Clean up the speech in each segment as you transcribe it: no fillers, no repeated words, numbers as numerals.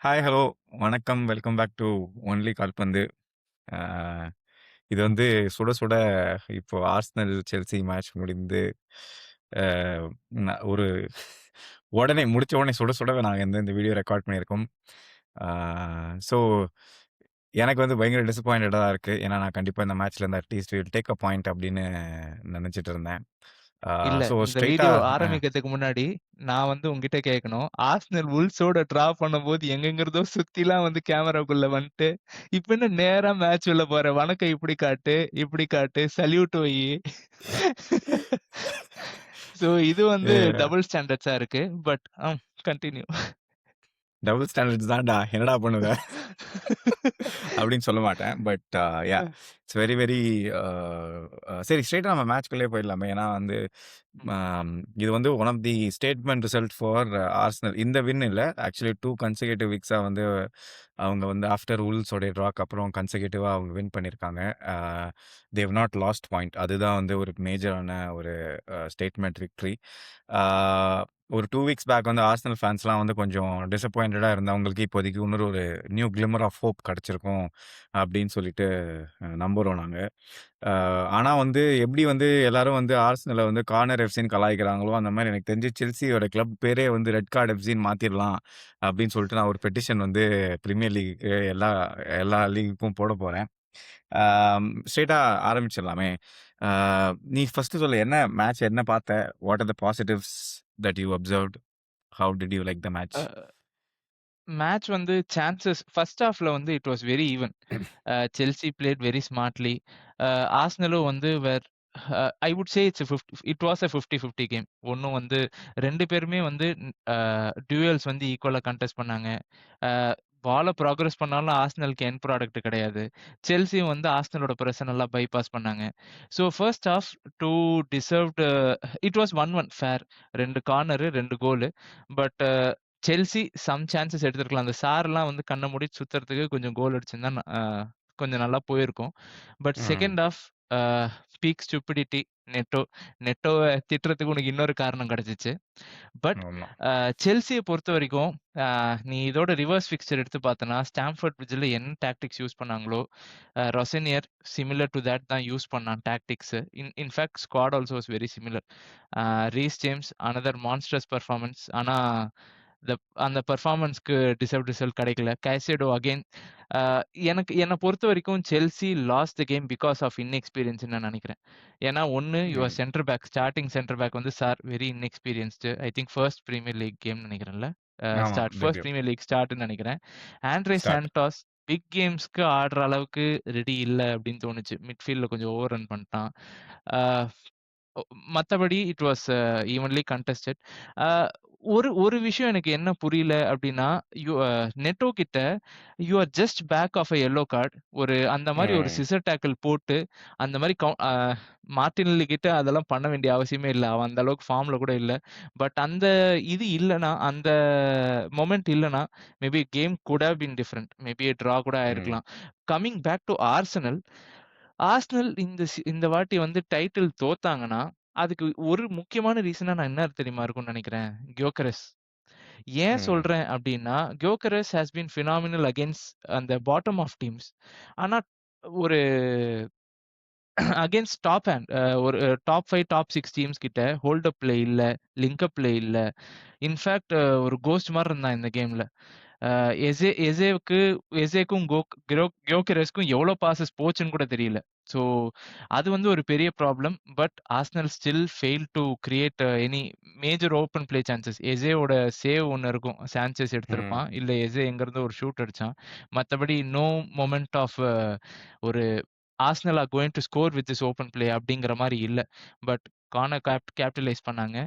Hi, hello, வணக்கம். Welcome back two only கால்பந்து. அ இது வந்து சுட சுட இப்போ ஆர்சனல், செல்சி மேட்ச் முடிந்து அ ஒரு உடனே முடிச்ச உடனே சுட சுட நாங்க இந்த வீடியோ ரெக்கார்ட் பண்ணியிருக்கோம். ஆ ஸோ எனக்கு வந்து பயங்கர டிசப்பாயிண்டடா தான் இருக்கு. ஏன்னா நான் கண்டிப்பா இந்த மேட்ச்ல இருந்து at least will take a point அப்படின்னு நெனச்சுட்டு இருந்தேன். ஆ இல்ல. ஸோ இந்த ஸ்ட்ரெய்ட்டா வீடியோ ஆரம்பிக்கிறதுக்கு முன்னாடி, நான் வந்து உன்கிட்ட கேட்கணும். ஆர்சனல் வுல்ஸோட டிரா பண்ணும்போது எங்கெங்கிருந்தோ சுத்திலாம் வந்து கேமராக்குள்ள வந்துட்டு, இப்ப என்ன நேரா மேட்ச் உள்ள போற? வணக்கம் இப்படி காட்டு, இப்படி காட்டு, சல்யூட் வையி. ஸோ இது வந்து அ டபுள் ஸ்டாண்டர்ட்ஸா இருக்கு. But continue. டபுள் ஸ்டாண்டர்ட்ஸ் தான்டா. என்னடா பண்ணுவ? அப்படின்னு சொல்ல மாட்டேன். But yeah it's very very uh சரி ஸ்ட்ரெய்ட்டா நம்ம மேட்ச்க்குள்ளயே போயிடலாமே. ஏன்னா வந்து ம். அம் இது வந்து one of the statement result for Arsenal. இந்த வின் இல்ல. ஆக்சுவலி 2 கன்செக்யூட்டிவ் வீக்ஸா வந்து அவங்க வந்து ஆஃப்டர் வுல்ஸோடைய ட்ராக்கு அப்புறம் கன்செக்யூட்டிவா அவங்க வின் பண்ணியிருக்காங்க. Uh they have not lost point. அதுதான் வந்து ஒரு மேஜரான ஒரு ஸ்டேட்மெண்ட் விக்டரி. ஆ ஒரு 2 வீக்ஸ் பேக் வந்து ஆர்சனல் ஃபேன்ஸ்லாம் வந்து கொஞ்சம் டிசப்பாயிண்டடா இருந்தவங்களுக்கு இப்போதைக்கு இன்னொரு ஒரு நியூ கிளிம்மர் ஆஃப் ஹோப் கிடைச்சிருக்கும் அப்படின்னு சொல்லிட்டு நம்புறோம் நாங்க. அ ஆனா வந்து எப்படி வந்து எல்லாரும் வந்து ஆர்சனல வந்து கார்னர் எஃப்சின்னு கலாய்க்கிறாங்களோ, அந்த மாரி எனக்கு தெரிஞ்சு செல்சியோட கிளப் பேரே வந்து ரெட் கார்ட் எஃப்சின்னு மாத்திரலாம் அப்படின்னு சொல்லிட்டு நான் ஒரு பெட்டிஷன் வந்து பிரீமியர் லீக்க்கு எல்லா எல்லா லீகுக்கும் போடப் போறேன். ஸ்ட்ரெய்ட்டா ஆரம்பிச்சிடலாமே. ஆ நீ ஃபர்ஸ்ட்டு சொல்லு என்ன மேட்ச் என்ன பார்த்த? What are the positives that you observed? How did you like the match? Match வந்து சான்சஸ் ஃபர்ஸ்ட் ஹாஃப்ல வந்து it was very even. Chelsea played very smartly. ஆர்சனலும் வந்து I would say it was a 50-50 game. ஒண்ணும் வந்து 2 பேருமே வந்து டுயல்ஸ் வந்து ஈக்குவலா கன்டெஸ்ட் பண்ணாங்க. அ பால ப்ராக்ரஸ் பண்ணாலும் ஆர்சனலுக்கு எண்ட் ப்ராடக்ட் கிடையாது. செல்சியும் வந்து ஆர்சனலோட பிரஸ நல்லா பைபாஸ் பண்ணாங்க. So first half 2 deserved it was 1-1 fair. 2 corner, 2 goal. But Chelsea some chances எடுத்திருக்கலாம். அந்த சார்லாம் வந்து கண்ண மூடிட்டு சுத்துறதுக்கு கொஞ்சம் கோல் அடிச்சிருந்தா கொஞ்சம் நல்லா போயிருக்கும். But hmm. Second half uh peak stupidity Neto. நெட்டோவ திட்டுறதுக்கு உனக்கு இன்னொரு காரணம் கிடைச்சுச்சு. பட் ஆமா. செல்சிய பொறுத்தவரைக்கும், அ நீ இதோட ரிவர்ஸ் ஃபிக்ஸ்சர் எடுத்து பார்த்தன்னா, ஸ்டாம்ஃபோர்ட் பிரிட்ஜ்ல என்ன டாக்டிக்ஸ் யூஸ் பண்ணாங்களோ, ரொசனியர் சிமிலர் டூ தட் தான் யூஸ் பண்ணான் tactics. In fact squad also was very similar. Reece James another monstrous performance. ஆனா த அந்த பெர்ஃபார்மன்ஸ்க்கு டிசர்வ்ட் ரிசல்ட் கிடைக்கல. கைசேடோ அகைன் அ என்ன பொறுத்தவரைக்கும் Chelsea lost the game because of இன்எக்ஸ்பீரியன்ஸ்ன்னு நான் நினைக்கிறேன். ஏன்னா ஒண்ணு your hmm. Centre back starting centre back வந்து very inexperienced. I think first Premier League கேம்னு நினைக்கிறேன்ல. ஆமா. First debut. பிரீமியர் லீக் ஸ்டார்ட்ன்னு நினைக்கிறேன். Andrey start. சான்டோஸ் பிக் கேம்ஸ்க்கு ஆடுற அளவுக்கு ரெடி இல்ல அப்படின்னு தோணுச்சு. மிட்ஃபீல்ட்ல கொஞ்சம் ஓவர் ரன் பண்ணிட்டான். அ ஒ மத்தபடி இட் வாஸ் ஈவன்லி கன்டெஸ்டட். அ ஒரு ஒரு விஷயம் எனக்கு என்ன புரியல அப்டின்னா, நெட்டோ கிட்ட you are just back off a yellow card. அந்த மாரி ஒரு ம். சிசர் டாக்கிள் போட்டு, அந்த மாரி மார்டினெல்லி கிட்ட அதெல்லாம் பண்ண வேண்டிய அவசியமே இல்ல. அவன் அந்த அளவுக்கு ஃபார்ம்ல கூட இல்ல. பட் அந்த இது இல்லன்னா, அந்த மொமெண்ட் இல்லன்னா, maybe game could have been different. Maybe draw கூட ம். ஆயிருக்கலாம். Coming back to Arsenal. Arsenal இந்த வாட்டி வந்து டைட்டில் தோத்தாங்கன்னா, அதுக்கு ஒரு முக்கியமான ரீசனா நான் என்ன தெரியுமா இருக்கும்னு நெனைக்கிறேன்? கியோகரெஸ். ஏன் ம். சொல்றேன் அப்டின்னா, கியோகரெஸ் ஹஸ் பீன் பினாமினல் அகைன்ஸ்ட் அந்த பாட்டம் ஆஃப் டீம்ஸ். ஆனா ஒரு அகைன்ஸ்ட் டாப் ஹேண்ட் ஒரு டாப் 5, டாப் 6 டீம்ஸ் கிட்ட ஹோல்ட் அப் பிளே இல்ல, லிங்க் அப் பிளே இல்ல. இன்ஃபாக்ட் ஒரு கோஸ்ட் மாரி இருந்தான் இந்த கேம்ல. அ எசே எசேவுக்கு எசேக்கும் கியோகெரஸ்க்கும் எவ்வளோ பாசஸ் போச்சுன்னு கூட தெரியல. ஸோ அது வந்து ஒரு பெரிய problem. But Arsenal still fail to create any major open play chances. எசேவோட சேவ் ஒண்ணு இருக்கும். சாnchez எடுத்திருப்பான். ம். இல்ல எசே எங்கேருந்தோ ஒரு ஷூட் அடிச்சான். மத்தபடி நோ மொமெண்ட் ஆஃப் ஒரு Arsenal are going to score with this open play அப்படிங்கிற மாரி இல்ல. பட் கார்னர் கேப்டலைஸ் பண்ணாங்க.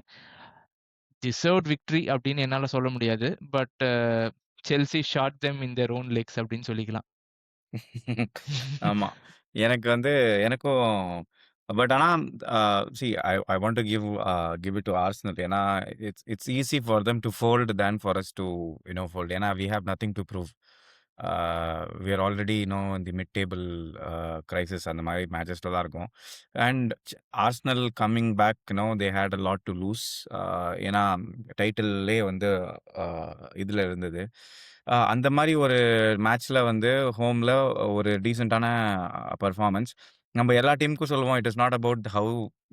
டிசர்வ்ட் விக்டரி அப்படின்னு என்னால சொல்ல முடியாது. But Chelsea shot them in their own legs அப்படின்னு சொல்லிக்கலாம். ஆமா. எனக்கு வந்து எனக்கும் பட் ஆனா see I want to give it to Arsenal. ஏன்னா it's it's easy for them to fold than for us to fold. ஏன்னா we have nothing to prove. We are already in the mid table crisis அந்த மாரி மேட்சஸ்ல தான் இருக்கோம். And Arsenal coming back they had a lot to lose. ஏன்னா டைட்டில்லே வந்து இதுல இருந்தது. அந்த மாரி ஒரு மேட்ச்ல வந்து ஹோம்ல ஒரு டீசென்ட்டான பெர்ஃபார்மன்ஸ். நம்ம எல்லா டீமுக்கும் சொல்லுவோம், it is not about how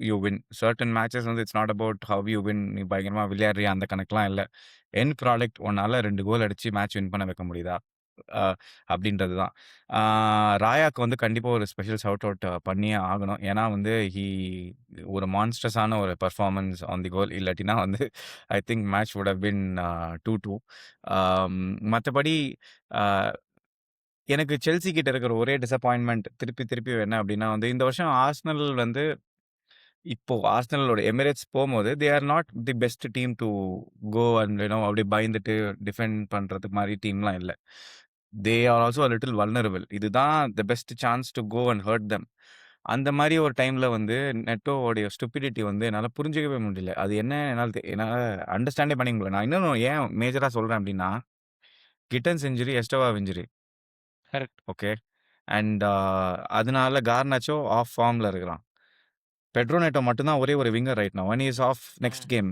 you win. Certain matches வந்து it's not about how you win. நீ பயங்கரமா விளையாடுறியா அந்த கணக்குலாம் இல்ல. எண்ட் ப்ராடக்ட் உன்னால 2 கோல் அடிச்சு மேட்ச் வின் பண்ண வைக்க முடியுதா? அ அப்படின்றது தான். ஆ ராயாக்கு வந்து கண்டிப்பா ஒரு ஸ்பெஷல் ஷவுட் அவுட் பண்ணியே ஆகணும். ஏன்னா வந்து ஒரு மான்ஸ்டர்ஸான ஒரு பெர்ஃபார்மன்ஸ் ஆன் தி கோல். இல்லாட்டினா வந்து I think match would have been 2-2. மத்தபடி அ எனக்கு செல்சி கிட்ட இருக்கிற ஒரே டிசப்பாயின்ட்மென்ட் திருப்பி திருப்பி என்ன அப்படின்னா வந்து, இந்த வருஷம் ஆர்சனல் வந்து இப்போ ஆர்சனலோட எமிரேட்ஸ் போம்போது, they are not the best team to go and அப்படி பயந்துட்டு டிஃபெண்ட் பண்றது மாரி டீம்லாம் இல்ல. They are also a little vulnerable. இதுதான் the best chance to go and hurt them. அந்த மாரி ஒரு டைம்ல வந்து நெட்டோவோடைய ஸ்டூபிடிட்டி வந்து என்னால புரிஞ்சுக்கவே முடியல. அது என்ன என்னால அண்டர்ஸ்டாண்டே பண்ணிக்க முடியல. நான் இன்னும் ஏன் மேஜரா சொல்றேன் அப்படின்னா, Gittens injury, Estevao injury. Correct. Okay. And அதனால கார்னாச்சோ ஆஃப் ஃபார்ம்ல இருக்கிறான். பெட்ரோ நெட்டோ மட்டும் தான் ஒரே ஒரு winger right now. And he is off next hmm. Game.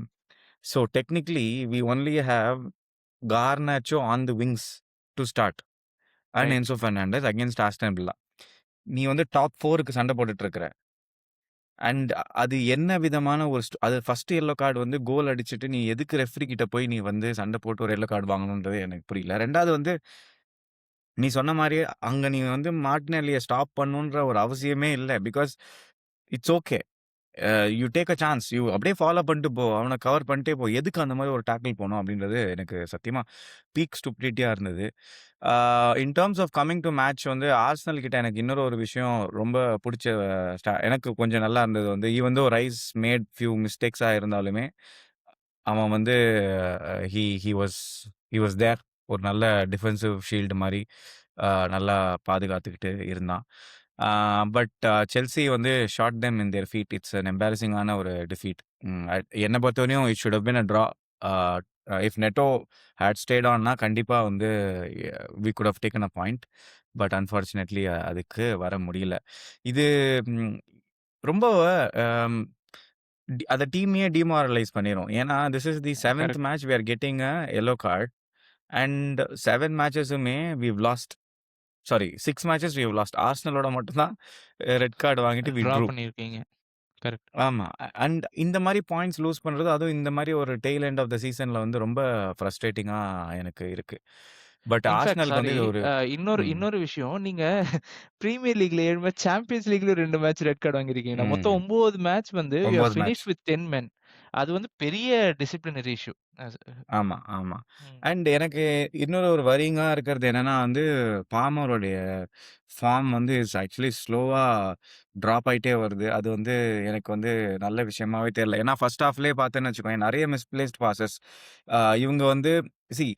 So technically, we only have Garnacho on the wings to start and right. Enzo Fernandez against Aston Villa. நீ வந்து top 4க்கு சண்டை போட்டுட்டு இருக்கிற. And அது என்ன விதமான ஒரு அது ஃபர்ஸ்ட் எல்லோ கார்டு வந்து கோல் அடிச்சுட்டு நீ எதுக்கு ரெஃப்ரி கிட்ட போய் நீ வந்து சண்டை போட்டு ஒரு எல்லோ கார்டு வாங்கணுன்றது எனக்கு புரியல. 2வது வந்து நீ சொன்ன மாரியே அங்க நீ வந்து மார்டினெல்லிய ஸ்டாப் பண்ணணுன்ற ஒரு அவசியமே இல்ல. Because it's okay. You take a chance. You அப்படியே ஃபாலோ பண்ணிட்டு போ. அவன கவர் பண்ணிட்டே போ. எதுக்கு அந்த மாரி ஒரு டாக்கில் போணும் அப்படின்றது எனக்கு சத்தியமா பீக் ஸ்டூபிடிட்டியா இருந்தது. In terms of coming to match வந்து ஆர்சனல் கிட்ட எனக்கு இன்னொரு ஒரு விஷயம் ரொம்ப புடிச்ச எனக்கு கொஞ்சம் நல்லா இருந்தது வந்து even though rice mat few மிஸ்டேக்ஸா இருந்தாலுமே, அவன் வந்து ஹி வாஸ் தேர். ஒரு நல்ல டிஃபென்சிவ் ஷீல்டு மாரி நல்லா பாதுகாத்துக்கிட்டு இருந்தான். பட் செல்சி வந்து shot them in their feet. It's an எம்பாரசிங்கான ஒரு டிஃபீட். என்ன பொறுத்தவரையும் it should have been a draw. Uh if Neto had stayed ஆன்னா கண்டிப்பா வந்து we could have taken a point. But unfortunately அதுக்கு வர முடியல. இது ம் ரொம்ப அம் அந்த டீமையே டிமாரலைஸ் பண்ணிரும். ஏன்னா, திஸ் இஸ் தி 7த் correct. Match we are getting a yellow card. And 7 மேட்சஸுமே we've lost. Sorry 6 matches we have lost. ஆர்சனலோட மட்டும் தான் ரெட் கார்ட் வாங்கிட்டு வி ட்ரா ட்ரூ. பண்ணியிருக்கீங்க. கரெக்ட். ஆமா. அண்ட் இந்த மாரி பாயிண்ட்ஸ் லூஸ் பண்றது, அதுவும் இந்த மாரி ஒரு டெயில் எண்ட் ஆஃப் த சீசன்ல வந்து ரொம்ப ஃப்ரஸ்ட்ரேட்டிங்கா எனக்கு இருக்கு. பட் இன்ஃபாக்ட் ஆர்சனலுக்கு சாரி வந்து இது ஒரு இன்னொரு ம், இன்னொரு விஷயம். நீங்க பிரீமியர் லீக்ல 7 மேட்ச், சாம்பியன்ஸ் லீக்லயும் 2 மேட்ச் ரெட் கார்ட் வாங்கியிருக்கீங்கடா. மொத்தம் ம். 9 மேட்ச் வந்து you have 9 match. Finished with 10 men. அது வந்து பெரிய டிசிப்ளினரி இஷ்யூ. அஸ் ஆமா, ஆமா. ம். அண்ட் எனக்கு இன்னொரு ஒரு வரிங்கா இருக்கிறது என்னன்னா வந்து, பாமருடைய ஃபார்ம் வந்து இஸ் ஆக்சுவலி ஸ்லோவா ட்ராப் ஆயிட்டே வருது. அது வந்து எனக்கு வந்து நல்ல விஷயமாவே தெரியல. ஏன்னா ஃபர்ஸ்ட் ஹாஃப்லயே பார்த்தேன்னு வச்சுக்கோயேன், நெறைய மிஸ்பிளேஸ்ட் பாஸஸ். இவங்க வந்து see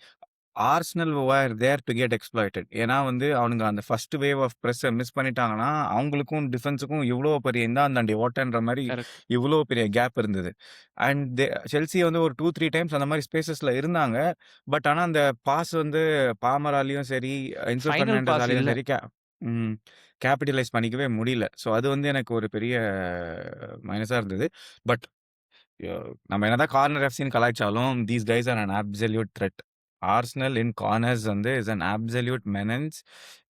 Arsenal were there to get exploited. ஏன்னா வந்து அவனுங்க அந்த ஃபர்ஸ்ட் வேவ் ஆஃப் பிரஸ்ஸ மிஸ் பண்ணிட்டாங்கன்னா, அவங்களுக்கும் டிஃபென்ஸுக்கும் இவ்ளோ பெரிய இந்தாந்தாண்டி ஓட்டன்ற மாரி கரெக்ட். இவ்ளோ பெரிய கேப் இருந்தது. அண்ட் செல்சி வந்து ஒரு 2, 3 டைம்ஸ் அந்த மாரி ஸ்பேஸஸ்ல இருந்தாங்க. பட் ஆனா அந்த பாஸ் வந்து பாமராலயும் சரி, என்சோ ஃபைனல் பாஸ் பெர்னாண்டஸாலயும் இல்ல. சரி ம் கேப்பிட்டலைஸ் பண்ணிக்கவே முடியல. ஸோ அது வந்து எனக்கு ஒரு பெரிய மைனஸா இருந்தது. பட் யோ நம்ம என்னதான் கார்னர் எஃப்சின்னு கலாய்ச்சாலும், these guys are an absolute threat. Arsenal in corners வந்து is an absolute menace.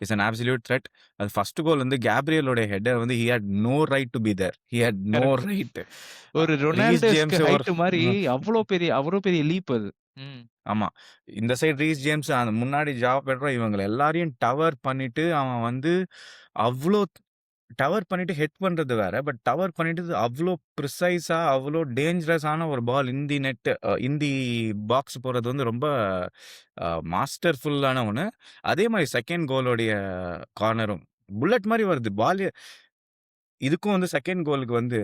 Is an absolute threat. அது ஃபர்ஸ்ட் கோல் வந்து கேப்ரியலோட ஹெட்டர் வந்து he had no right to be there. He had no correct. Right. ஒரு Reece ரொனால்டோஸ்க்கு James ஒரு height மாரி ம். அவ்ளோ பெரிய லீப் அது. ம். ஆமா. இந்த சைடு ரீஸ் ஜேம்ஸ், அந்த முன்னாடி ஜாவோ பெட்ரோ இவங்கள எல்லாரையும் டவர் பண்ணிட்டு, அவன் வந்து அவ்ளோ டவர் பண்ணிட்டு ஹிட் பண்றது வேற. பட் டவர் பண்ணிட்டு அவ்ளோ ப்ரிசைஸா, அவ்ளோ டேஞ்சரஸான ஒரு பால் இன் தி நெட் இன் தி பாக்ஸ் போறது வந்து ரொம்ப மாஸ்டர்ஃபுல்லான ஒண்ணு. அதே மாரி 2ண்ட் கோலோடைய கார்னரும் புல்லட் மாரி வருது. இதுக்கும் வந்து 2ண்ட் கோலுக்கு வந்து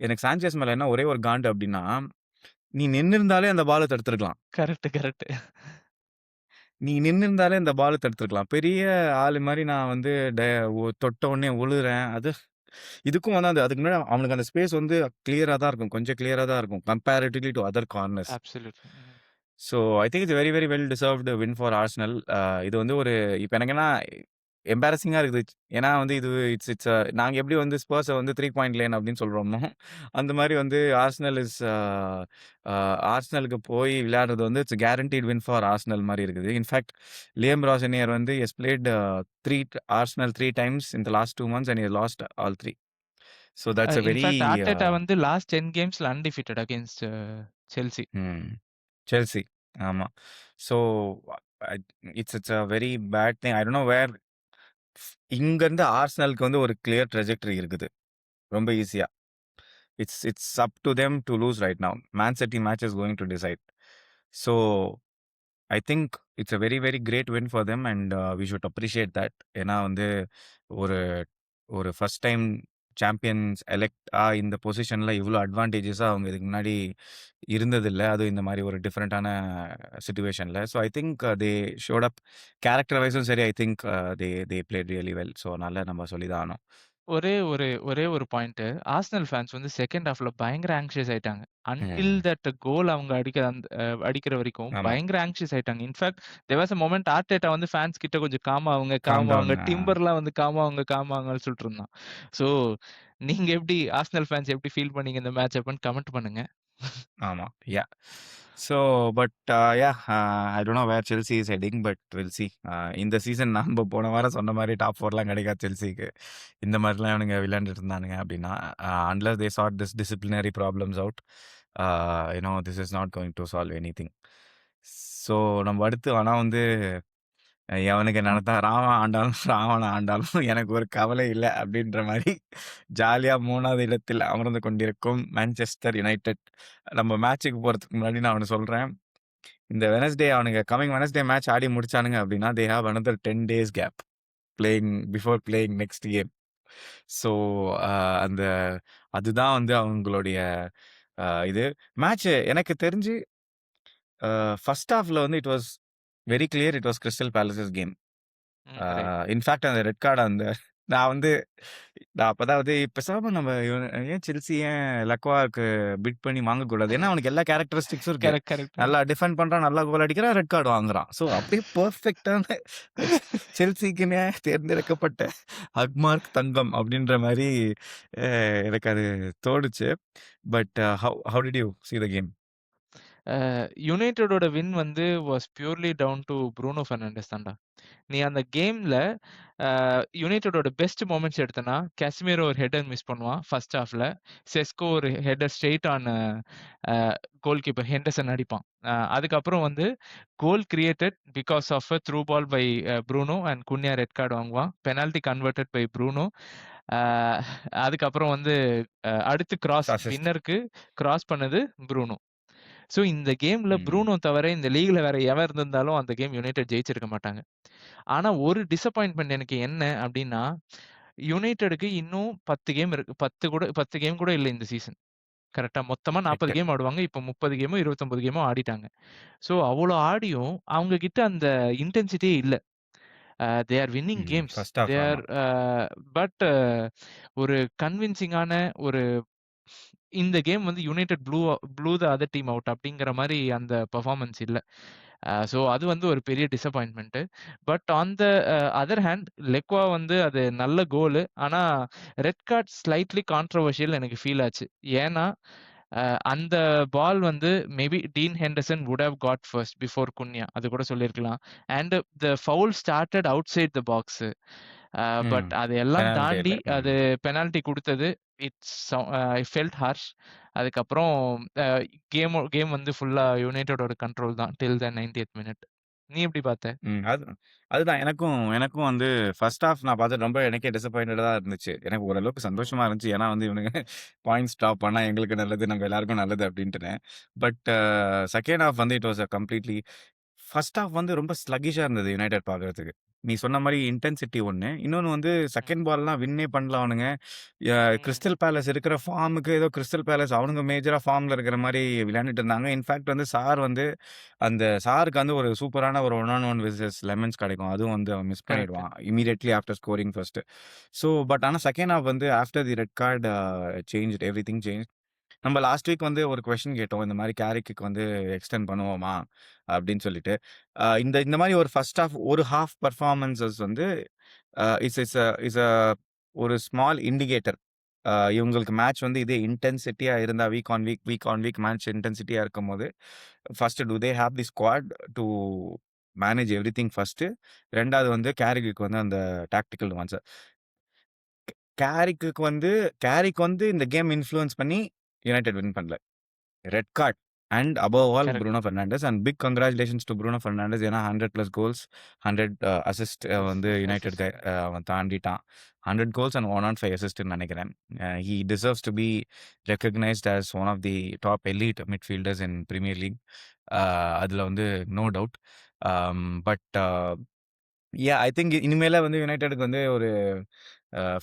எனக்கு சாnchez மேல என்ன ஒரே ஒரு காண்டு அப்டின்னா, நீ நின்னிருந்தாலே அந்த பால தடுத்துருக்கலாம். Correct, correct. நீ நின்னிருந்தாலே அந்த பால தடுத்துருக்கலாம். பெரிய ஆளு மாரி நான் வந்து தொட்ட உடனே உழுறேன். இதுக்கும் வந்து அதுக்கு முன்னாடி அவனுக்கு அந்த ஸ்பேஸ் வந்து கிளியரா தான் இருக்கும். கொஞ்சம் கிளியரா தான் இருக்கும். Comparatively to other corners. Absolutely. Hmm. So I think it's very, very well deserved win for Arsenal. இது வந்து ஒரு இப்ப எனக்கு என்ன எம்பாரசிங்கா இருக்குது. ஏன்னா வந்து இது இட்ஸ் இட்ஸ் நாங்க எப்படி வந்து ஸ்பர்ஸ வந்து 3 பாயிண்ட் லேன் அப்படின்னு சொல்றோமோ, அந்த மாரி வந்து ஆர்சனல் இஸ் ஆர்சனலுக்கு போய் விளையாடுறது வந்து it's guaranteed win for Arsenal மாரி இருக்குது. இன்ஃபாக்ட் லியம் ராசனியர் வந்து he has played 3 Arsenal 3 times in the last 2 months and he lost all 3. So that's a very in fact Arteta வந்து லாஸ்ட் 10 கேம்ஸ்ல undefeated against Chelsea. Hmm. Chelsea. ஆமா. So I it's it's a very bad thing. I don't know where இங்கருந்து ஆர்சனலுக்கு வந்து ஒரு clear trajectory இருக்குது. ரொம்ப ஈஸியா. It's it's up to them to lose right now. Man City match is going to decide. So I think it's a very very great win for them and we should appreciate that. ஏன்னா வந்து ஒரு ஒரு first time champions elect இந்த பொசிஷன்ல இவ்ளோ அட்வான்டேஜஸா அவங்க இதுக்கு முன்னாடி இருந்ததில்ல. அதுவும் இந்த மாரி ஒரு டிஃபரண்டான சிட்யூவேஷன்ல. So I think they showed up character வைஸும் சரி I think they they played really well. So அதனால நம்ம சொல்லி தான் ஆகணும். ஒரே ஒரு பாயிண்ட். ஆர்சனல் ஃபேன்ஸ் வந்து செகண்ட் ஹாஃப்ல பயங்கர ஆங்ஷியஸ் ஆயிட்டாங்க. அன்டில் ம். தட் கோல் அவங்க அடிக்கிற வரைக்கும் ஆமா. பயங்கர ஆங்ஷியஸ் ஆயிட்டாங்க. In fact there was a moment Arteta வந்து ஃபேன்ஸ் கிட்ட கொஞ்சம் காம் காம் டவுன். ஆவுங்க. டிம்பர்லாம் வந்து காம் ஆவுங்கன்னு சொல்லிட்டு இருந்தான். ஸோ நீங்க எப்படி ஆர்சனல் ஃபேன்ஸ் எப்படி ஃபீல் பண்ணீங்க இந்த மேட்ச் அப்பன்னு கமெண்ட் பண்ணுங்க. ஆமா. Yeah! So but yeah! I don't know where Chelsea is heading but will see. இந்த சீசன் நம்ப போன வாரம் சொன்ன மாரி டாப் 4லாம் கிடைக்காது செல்சிக்கு. இந்த மாரிலாம் இவனுங்க விளையாண்டுட்டு இருந்தானுங்க அப்படின்னா, unless they sort this disciplinary problems out, this is not going to solve anything. So நம்ம அடுத்து ஆனா வந்து எவனுக்கு என்னதான் ராவன் ஆண்டாலும், ராவண ஆண்டாலும் எனக்கு ஒரு கவலை இல்ல அப்படின்ற மாரி ஜாலியா 3வது இடத்தில் அமர்ந்து கொண்டிருக்கும் மான்செஸ்டர் யுனைட்டட். நம்ம மேட்ச்சுக்கு போறதுக்கு முன்னாடி நான் ஒண்ணு சொல்றேன். இந்த வெட்னஸ்டே அவனுங்க கமிங் வெட்னஸ்டே மேட்ச் ஆடி முடிச்சானுங்க அப்படின்னா, they have another 10 days gap before playing next game. So uh அந்த அதுதான் வந்து அவங்களுடைய இது. மேட்ச் எனக்கு தெரிஞ்சு ஃபர்ஸ்ட் ஹாஃப்ல வந்து it was very clear it was crystal palaces game. Right. In fact அந்த ரெட் கார்ட் நான் வந்து நான் அப்பதான் வந்து பேசாம நம்ம ஏன் செல்சி ஏன் லக்வாக்கு பிட் பண்ணி வாங்கக்கூடாது? ஏன்னா அவனுக்கு எல்லா கேரக்டரிஸ்டிக்ஸும் இருக்கு. Correct, correct. நல்லா டிஃபெண்ட் பண்றான், நல்லா கோல் அடிக்கிறான், ரெட் கார்டு வாங்குறான். ஸோ அப்படியே பெர்ஃபெக்ட்டான செல்சிக்குன்னே தேர்ந்தெடுக்கப்பட்ட அக்மார்க் தங்கம் அப்படின்ற மாரி எனக்கு அது தோணுச்சு. But how did you see the game? யுனைட்டடோட வின் வந்து was purely down to Bruno Fernandes தான்டா. நீ அந்த கேம்ல யுனைட்டடோட பெஸ்ட் மொமெண்ட்ஸ் எடுத்தனா, காஸ்மிரோ ஒரு ஹெடர் மிஸ் பண்ணுவான் ஃபர்ஸ்ட் ஹாஃப்ல. செஸ்கோ ஒரு header straight on goalkeeper Henderson அடிப்பான். அதுக்கப்புறம் வந்து goal created because of a through ball by Bruno and Cunha red card வாங்குவான். Penalty converted by Bruno. Uh அதுக்கப்புறம் வந்து அடுத்து கிராஸ் அசிஸ்ட். வின்னருக்கு கிராஸ் பண்ணது ப்ரூனோ. ஸோ இந்த கேம்ல ம். ப்ரூனோ தவிர இந்த லீக்ல வேற எவன் இருந்திருந்தாலும் அந்த கேம் யுனைட்டட் ஜெயிச்சிருக்க மாட்டாங்க. ஆனா ஒரு டிசப்பாயின்ட்மென்ட் எனக்கு என்ன அப்டின்னா, யுனைட்டடுக்கு இன்னும் 10 கேம் இருக்கு. 10 கேம் கூட இல்ல இந்த சீசன். கரெக்ட்டா மொத்தமா 40 8. கேம் ஆடுவாங்க. இப்ப 30 கேமோ, 29 கேமோ ஆடிட்டாங்க. ஸோ அவ்ளோ ஆடியும் அவங்க கிட்ட அந்த இன்டென்சிட்டியே இல்ல. தே ஆர் வின்னிங் ம். கேம்ஸ். ஃபர்ஸ்ட் தே ஹாஃப் ஆமா. ஆர் பட் ஒரு கன்வின்சிங்கான ஒரு இந்த கேம் வந்து United blue the other team out அப்படிங்கிற மாரி அந்த பெர்ஃபார்மன்ஸ் இல்ல. ஸோ அது வந்து ஒரு பெரிய disappointment. But on the other hand லெக்வா வந்து அது நல்ல கோலு. ஆனா ரெட் கார்ட் ஸ்லைட்லி கான்ட்ரோவர்ஷியல் எனக்கு ஃபீல் ஆச்சு. ஏன்னா அந்த பால் வந்து maybe Dean Henderson would have got first before Cunha. அது கூட சொல்லியிருக்கலாம். And the foul started outside the box. Hmm. But அது எல்லாம் பெனால்டி தாண்டி இல்ல. ம். அது பெனால்டி குடுத்தது. I felt harsh. அதுக்கப்புறம் அ கேம் வந்து ஃபுல்லா யுனைட்டடோட கண்ட்ரோல் தான் டில் த 90த் மினிட். நீ எப்படி பார்த்த? ம். அதுதான் எனக்கும் எனக்கும் வந்து ஃபர்ஸ்ட் ஹால்ஃப் நான் பார்த்துட்டு ரொம்ப எனக்கே டிசப்பாயிண்டடா தான் இருந்துச்சு. எனக்கு ஓரளவுக்கு ம். சந்தோஷமா இருந்துச்சு. ஏன்னா வந்து இவனுங்க பாயிண்ட்ஸ் ட்ராப் பண்ணா எங்களுக்கு நல்லது, நம்ம எல்லாருக்கும் நல்லது அப்டின்ட்டுன்னு. பட் செகண்ட் ஹால்ஃப் வந்து it was a completely first half வந்து ரொம்ப ஸ்லக்கிஷா இருந்தது யுனைட்டட் பார்க்கறதுக்கு. நீ சொன்ன மாரி இன்டென்சிட்டி ஒண்ணு. இன்னொன்னு வந்து ம். செகண்ட் பால்லாம் வின்னே பண்ணல அவனுங்க. ம். கிறிஸ்டல் பேலஸ் இருக்கிற ஃபார்முக்கு ஏதோ கிறிஸ்டல் பேலஸ் அவனுங்க மேஜரா ஃபார்ம்ல இருக்கிற மாரி விளையாண்டுட்டு இருந்தாங்க. இன்ஃபாக்ட் வந்து சார் வந்து அந்த சாருக்கு வந்து ஒரு சூப்பரான ஒரு ஒன் ஆன் ஒன் விசஸ் லெமன்ஸ் கிடைக்கும். அதுவும் வந்து அவன் மிஸ் கரெக்ட். பண்ணிடுவான். Immediately after scoring first. So but ஆனா செகண்ட் ஹால்ஃப் வந்து after the red card changed everything changed. நம்ம லாஸ்ட் வீக் வந்து ஒரு கொஸ்டின் கேட்டோம். இந்த மாரி கேரிக்கு வந்து எக்ஸ்டெண்ட் பண்ணுவோமா? அப்படின்னு சொல்லிட்டு. இந்த இந்த மாரி ஒரு ஃபர்ஸ்ட் ஹாஃப் ஒரு ஹாஃப் பெர்ஃபார்மன்ஸஸ் வந்து it's it's uh is a ஒரு ஸ்மால் இண்டிகேட்டர். இவங்களுக்கு மேட்ச் வந்து இதே இன்டென்சிட்டியா இருந்தா week on week, week on week match இன்டென்சிட்டியா இருக்கும்போது, first to they have the squad to manage everything first. 2வது வந்து கேரிக்கு வந்து அந்த டாக்டிக்கல் nuances. கேரிக்கு வந்து கேரிக் வந்து இந்த கேம் இன்ஃப்ளூயன்ஸ் பண்ணி யுனைட்டட் வின் பண்ணல. Red card and above all correct. Bruno Fernandes and big congratulations to Bruno Fernandes. ஏன்னா 100+ கோல்ஸ், 100 அசிஸ்ட் வந்து யுனைடெட் அசிஸ்ட். அவன் தாண்டிட்டான். 100 கோல்ஸ் அண்ட் 105 அசிஸ்ட்ன்னு நினைக்கிறேன். He deserves to be recognised as one of the top elite midfielders in Premier League. அதில் வந்து no doubt. But I think இனிமேல வந்து யுனைட்டடுக்கு வந்து ஒரு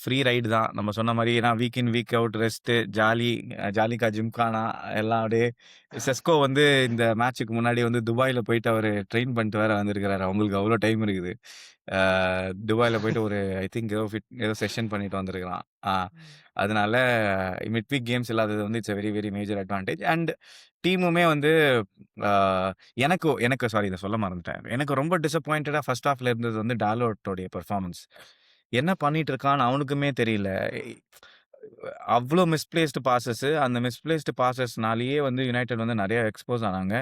ஃப்ரீ ரைடு தான். நம்ம சொன்ன மாரி ஏன்னா வீக் இன், வீக் அவுட் ரெஸ்ட்டு, ஜாலிக்கா ஜிம்கானா எல்லாம் அப்படியே செஸ்கோ வந்து இந்த மேட்ச்சுக்கு முன்னாடி வந்து துபாயில போயிட்டு அவரு ட்ரெயின் பண்ணிட்டு வேற வந்திருக்கிறாரு. அவங்களுக்கு அவ்வளோ டைம் இருக்குது. அ துபாயில போயிட்டு ஒரு ஐ திங்க் ஏதோ செஷன் பண்ணிட்டு வந்திருக்கிறான். ம். அதனால மிட் வீக் கேம்ஸ் இல்லாதது வந்து it's a very very major advantage. And டீமுமே வந்து அ எனக்கு எனக்கு சாரி இத சொல்ல மறந்துட்டேன். எனக்கு ரொம்ப டிசப்பாயிண்டடா ஃபர்ஸ்ட் ஹாஃப்ல இருந்தது வந்து டாலோட்டோடைய பெர்ஃபார்மன்ஸ். என்ன பண்ணிட்டு இருக்கான்னு அவனுக்குமே தெரியல. அவ்ளோ மிஸ்பிளேஸ்டு பாஸஸ். அந்த மிஸ்பிளேஸ்டு பாஸஸ்னாலேயே வந்து யுனைட்டட் வந்து நெறைய எக்ஸ்போஸ் ஆனாங்க.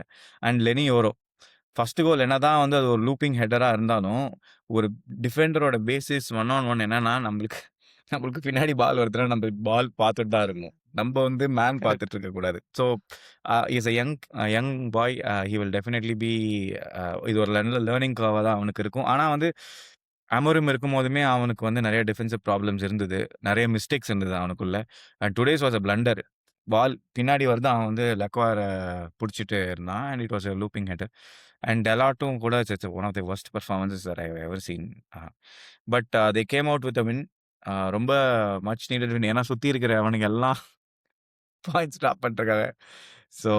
And Leny Yoro. First goal என்னதான் வந்து அது ஒரு லூப்பிங் ஹெட்டரா இருந்தாலும், ஒரு டிஃபெண்டரோட பேசிஸ் ஒன் ஆன் ஒன் என்னன்னா, நம்மளுக்கு நம்மளுக்கு பின்னாடி பால் வருதுன்னா, நம்ம பால் பார்த்துட்டு தான் இருக்கணும். நம்ம வந்து மேன் கரெக்ட். பார்த்துட்டு இருக்கக்கூடாது. So, is a young boy. He will definitely be இது ஒரு லேர்னிங் கர்வா தான் அவனுக்கு இருக்கும். ஆனா வந்து அமோரிம் இருக்கும்போதுமே அவனுக்கு வந்து நெறைய டிஃபென்சிவ் ப்ராப்ளம்ஸ் இருந்தது. நெறைய மிஸ்டேக்ஸ் இருந்தது அவனுக்குள்ள. And today's was a blunder. Ball பின்னாடி வருது. அவன் வந்து லக்வார புடிச்சிட்டு இருந்தான். And it was a looping header. And டெலாட்டும் கூட it's one of the worst performances that I have ever seen. But they came out with a win. ரொம்ப மச் நீடட் வின். ஏன்னா சுத்தி இருக்கிற அவனுங்க எல்லாம் பாயிண்ட்ஸ் ட்ராப் பண்ணிட்டுருக்காங்க. So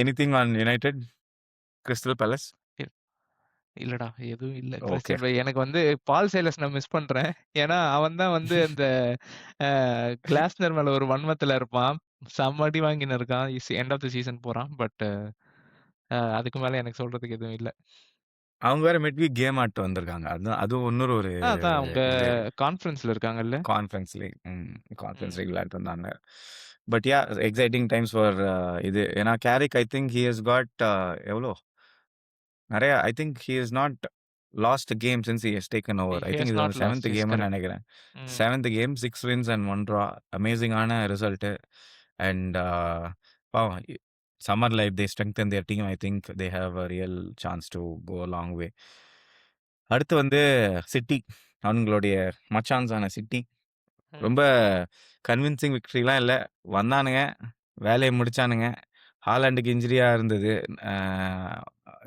anything on United? Crystal Palace? இல்லடா. எதுவும் இல்ல. ஓகே. கிறிஸ்டியன் பை எனக்கு வந்து பால் சேலஸ் நான் மிஸ் பண்றேன். ஏன்னா, அவன் தான் வந்து அந்த அ கிளாஸ்னர் மேல ஒரு வன்மத்துல இருப்பான். செம்ம அடி வாங்கின்னு இருக்கான். எண்ட் ஆஃப் தி சீசன் போறான். பட் அதுக்கு மேல எனக்கு சொல்றதுக்கு எதுவும் இல்ல. அவங்க வேற மிட் வீக் கேம் ஆட்டு வந்திருக்காங்க. அதுவும் இன்னொரு ஒரு அதான் அவங்க இது கான்ஃபரன்ஸ்ல இருக்காங்கல்ல. Conference League. Conference hmm. League விளையாட்டு வந்தாங்க. பட் எக்ஸைட்டிங் டைம்ஸ் ஃபார் இது. ஏன்னா Carrick I think he has got எவ்வளோ நெறைய I think he has not lost game since he has taken over. I he think has இது not வந்து lost. 7த் எஸ் கேம்ன்னு கரெக்ட். நெனைக்கிறேன். ம். 7th game 6 wins and 1 draw. அமேசிங்கான ரிசல்ட். அண்ட் பாவம் சம்மர்ல if they strengthen their team I think they have a real chance to go a long way. அடுத்து வந்து சிட்டி. அவங்களுடைய மச்சான்ஸான சிட்டி. ம். ரொம்ப கன்வின்சிங் விக்டரிலாம் இல்ல. வந்தானுங்க, வேலைய முடிச்சானுங்க. ஹாலண்டுக்கு இன்ஜுரியா இருந்தது. அ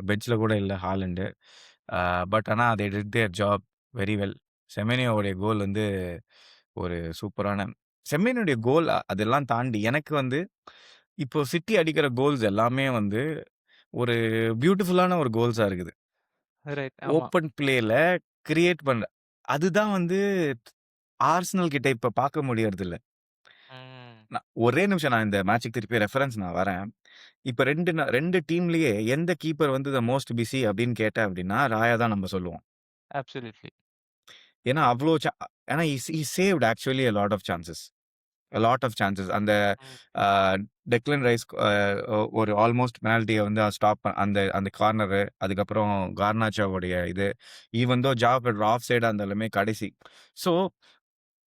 பெஞ்ச்ல கூட இல்ல ஹாலண்டு. பட் ஆனா they did their job very well. செமெனியோவுடைய கோல் வந்து ஒரு சூப்பரான செமெனியோடைய கோல் அதெல்லாம் தாண்டி எனக்கு வந்து இப்போ சிட்டி அடிக்கிற கோல்ஸ் எல்லாமே வந்து ஒரு பியூட்டிஃபுல்லான ஒரு கோல்ஸா இருக்குது. ரைட். ஆமா. ஓப்பன் பிளேல கிரியேட் பண்ற அதுதான் வந்து ஆர்சனல் கிட்ட இப்ப பார்க்க முடியறதில்ல. ம். ஒரே நிமிஷம் நான் இந்த மேட்ச்சுக்கு திருப்பி ரெஃபரன்ஸ் நான் வரேன். இப்ப 2 டீம்லயே எந்த கீப்பர் வந்து த மோஸ்ட் பிஸி அப்படின்னு கேட்டேன் அப்படின்னா, ராயா தான் நம்ம சொல்லுவோம். அப்சல்யூட்லி. ஏன்னா அவ்ளோ ஏன்னா he saved actually a lot of chances. A lot of chances. அந்த ம். அ டெக்லன் ரைஸ் ஒரு ஆல்மோஸ்ட் பெனால்டிய வந்து ஸ்டாப் அந்த அந்த கார்னரு, அதுக்கப்புறம் கார்னாச்சோவுடைய இது, even though Zhao Pedro of சைடா இருந்தாலுமே கடைசி. ஸோ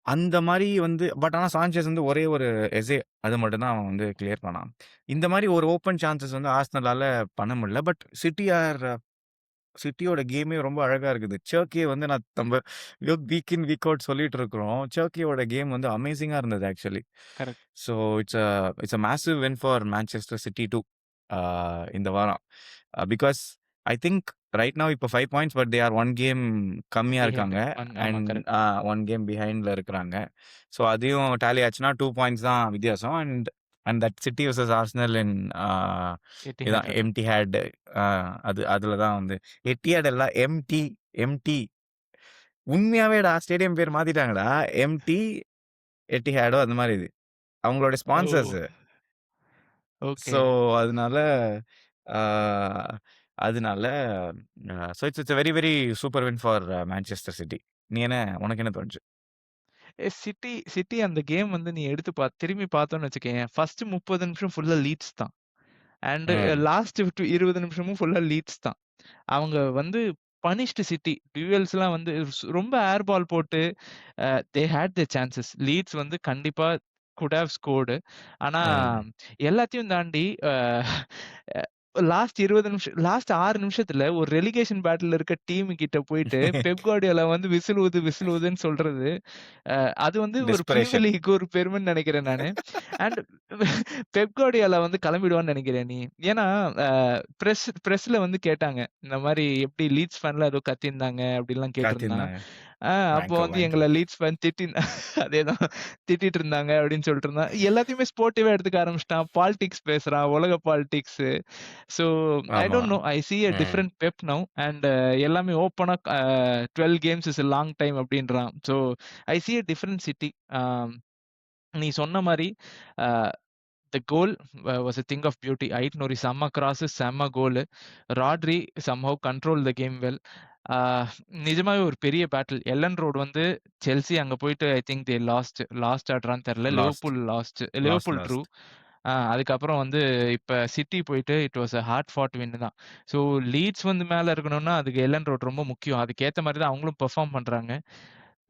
அந்த மாரி வந்து பட் ஆனா சாnchez வந்து ஒரே ஒரு எஸ்ஸே அது மட்டும் தான் அவன் வந்து கிளியர் பண்ணான். இந்த மாரி ஒரு ஓப்பன் சான்ஸஸ் வந்து ஆர்சனலால பண்ண முடியல. பட் சிட்டியோட கேமே ரொம்ப அழகா இருக்குது. செர்க்கிய வந்து நம்ப வீக் இன், வீக் அவுட் சொல்லிட்டு இருக்கிறோம். செர்க்கியோட கேம் வந்து அமேசிங்கா இருந்தது actually. Correct. So it's a massive win for Manchester City too இந்த வாரம். Because I think right now இப்போ 5 points but they are 1 game கம்மியா பிஹைண்ட். இருக்காங்க. ஆமா அண்ட் கரெக்ட். 1 கேம் பிஹைண்ட்ல இருக்கிறாங்க. ஸோ அதையும் டேலி ஆச்சுன்னா 2 பாயிண்ட்ஸ் தான் வித்தியாசம். And and that City versus Arsenal in இதான் எட்டிஹாட்ல. Empty had. அதுல தான் வந்து எட்டியாட் இல்ல எம்டி உண்மையாவேடா ஸ்டேடியம் பேர் மாத்திட்டாங்கடா. எம்டி எட்டிஹாடோ அந்த மாரி இது. அவங்களோட ஓ! ஸ்பான்சர்ஸ். ஓகே. ஸோ அதனால ஆ அதனால it's it's very very super win for Manchester city. நீ என்ன உனக்கு என்ன தோணுச்சு? சிட்டி சிட்டி அந்த கேம் வந்து நீ எடுத்து திரும்பி பார்த்தோம்னு வச்சுக்கயேன், ஃபர்ஸ்ட் 30 நிமிஷம் ஃபுல்லா லீட்ஸ் தான். அண்ட் ம். லாஸ்ட் 20 நிமிஷமும் ஃபுல்லா லீட்ஸ் தான். அவங்க வந்து பனிஷ்டு சிட்டி. டியூயல்ஸ்லாம் வந்து ரொம்ப ஏர் பால் போட்டு they had the chances. Leeds வந்து கண்டிப்பா குட் ஹேவ் ஸ்கோர்டு. ஆனா ம். எல்லாத்தையும் தாண்டி லாஸ்ட் 20 நிமிஷம் லாஸ்ட் 6 நிமிஷத்துல ஒரு ரெலிகேஷன் பேட்டில்ல இருக்க டீம் கிட்ட போயிட்டு பெப் கார்டியோலா வந்து விசில் ஊது, விசில் ஊதுன்னு சொல்றது, அது வந்து ஒரு பிரீமியர் டெஸ்பரேஷன். லீக் ஒரு பெருமைன்னு நெனைக்கிறேன் நானு. அண்ட் பெப் கார்டியோலா வந்து கிளம்பிடுவான்னு நெனைக்கிறேன் நீ. ஏன்னா அ பிரஸ்ல வந்து கேட்டாங்க. இந்த மாரி எப்படி லீட்ஸ் ஃபேன்லாம் ஏதோ கத்தியிருந்தாங்க அப்படிலாம் கேட்டிருந்தான். காத்திருந்தாங்க. அப்போ வாங்கிக்கோ, வந்து வாங்கிக்கோ. எங்கள லீட்ஸ் ஃபேன் அதேதான் திட்டிட்டு இருந்தாங்க அப்படின்னு சொல்லிட்டு இருந்தான். எல்லாத்தையுமே ஸ்போர்ட்டிவா எடுத்துக்க ஆரம்பிச்சுட்டான். பாலிடிக்ஸ் பேசுறான். உலக பாலிடிக்ஸ். ஸோ ஐ ஆமா. Don't know. ஐ சீ எ ம். Different Pep now. அண்ட் எல்லாமே ஓப்பனா 12 games is a long time அப்படின்றான். So I see a different City. நீ சொன்ன மாரி uh the goal was a thing of beauty. Ait Nouri செம்ம cross, செம்ம goal. Rodri somehow control the game well. ஆ நிஜமாவே ஒரு பெரிய பேட்டில். எல்லன் ரோட் வந்து செல்சி அங்க போயிட்டு ஐ திங்க் தே லாஸ்ட் ஆடுறான்னு தெரியல. Lost. Liverpool lost. Lost, Liverpool drew. Lost. அதுக்கப்புறம் வந்து இப்ப சிட்டி போயிட்டு it was a heart ஃபாட் win தான். ஸோ லீட்ஸ் வந்து மேல இருக்கணும்னா அதுக்கு எல்லன் ரோட் ரொம்ப முக்கியம். அதுக்கேத்த மாரி தான் அவங்களும் பெர்ஃபார்ம் பண்றாங்க.